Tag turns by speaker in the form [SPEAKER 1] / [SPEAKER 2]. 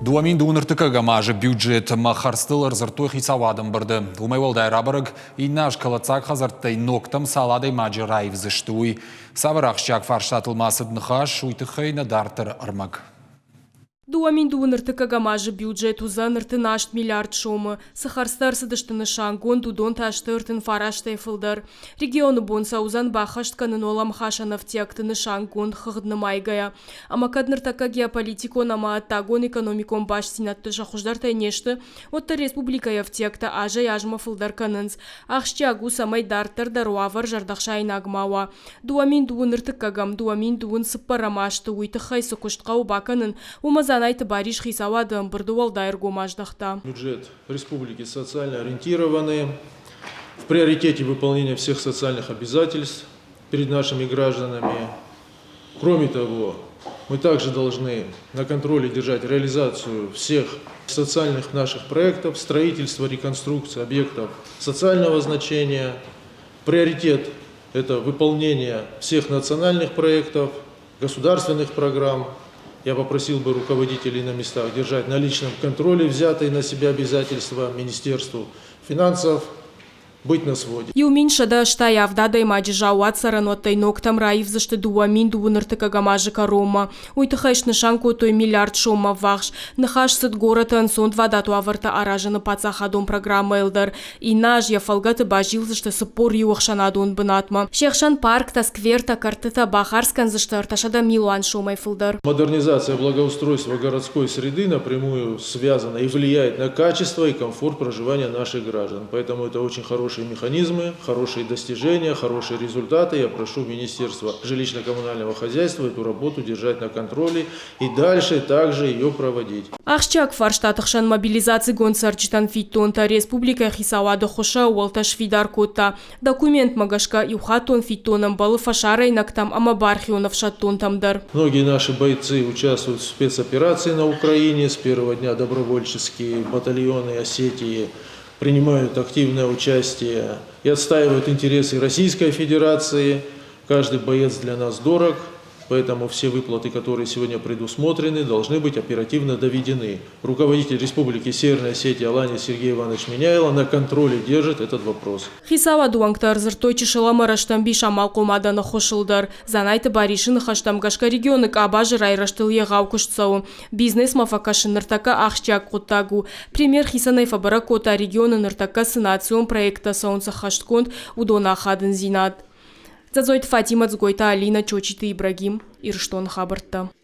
[SPEAKER 1] Дуамин дууныртыкага мажы бюджет махарстылар зыртой хисавадым барды. Умайвалдай рабырыг иннаш калацак хазартай ноктам саладай маджы райв зыштуй. Саварахшчак фарштатылмасы днхаш уйтыхайна дартыр армак.
[SPEAKER 2] Дуамин дууныртыкага мажы бюджет узан ыртынашт миллиард шомы. Сахарстар сыдыштыны шангон дудон таштыртын фараштай фылдар. Регионы бонса узан бахашт канын олам хашанов тектыны шангон хыгдны майгая. Амакадныртака геополитикон ама аттагон экономикон баш сенатты жахуждар тайнешты. Отта республика явтекта ажа яжма фылдар канынс. Ахшчагу самай дартыр даруавар жардахша инагмауа. Дуамин дууныртыкагам дуамин дуун сыппарамашты уйтыхай сукуштка убаканын умазан айты бариш хисавадым бырдуал дайргу маждахта.
[SPEAKER 3] Бюджет республики социально ориентированный, в приоритете выполнения всех социальных обязательств перед нашими гражданами. Кроме того, мы также должны на контроле держать реализацию всех социальных наших проектов, строительство, реконструкция объектов социального значения. Приоритет – это выполнение всех национальных проектов, государственных программ. Я попросил бы руководителей на местах держать на личном контроле взятые на себя обязательства Министерству финансов, быть на своде.
[SPEAKER 2] Юминшада штай авдада и маджи жауат сараноттай ноктам раив зашты дуамин дууныртыкага мажы карома. Уйтыхайш нышанку той миллиард шома вахш. Нахаш сыт горотан сонд вадату аварта аражаны пацахадон программа элдар. И наш я фалгаты бажил зашты сыпор юахшанадон бынатма. Шехшан парк та сквер та картыта бахарскан зашты арташада милуан шомай фылдар.
[SPEAKER 3] Модернизация благоустройства городской среды напрямую связана и влияет на качество и комфорт проживания наших граждан. Поэтому это очень хорошие механизмы, хорошие достижения, хорошие результаты. Я прошу Министерство жилищно-коммунального хозяйства эту работу держать на контроле и дальше также ее проводить.
[SPEAKER 2] Ахчак фарштатахшан мобилизации гонсарчитан фитонта республика хисавада хоша уалташ фидар кота. Документ магашка юхатон фитоном балы фашара инактам амабархионов шаттонтамдар.
[SPEAKER 3] Многие наши бойцы участвуют в спецоперации на Украине. С первого дня добровольческие батальоны Осетии принимают активное участие и отстаивают интересы Российской Федерации. Каждый боец для нас дорог, поэтому все выплаты, которые сегодня предусмотрены, должны быть оперативно доведены. Руководитель Республики Северная Осетия Алания Сергей Иванович Миняйло на контроле держит этот вопрос.
[SPEAKER 2] Хисава дуангтар зыртой чешелама раштамби шамал комадана хошылдар. Занайты баришын хаштамгашка регионы кабажы райраштыл егау куштсау. Бизнес мафакашын ныртака ахчак коттагу. Премьер хисанай фабара кота регионы ныртака сынацион проекта саунца хаштконт удона хадын зинат. Зазойт Фатима Цгойта Алина Чочиты Ибрагим Ирштон Хабарта.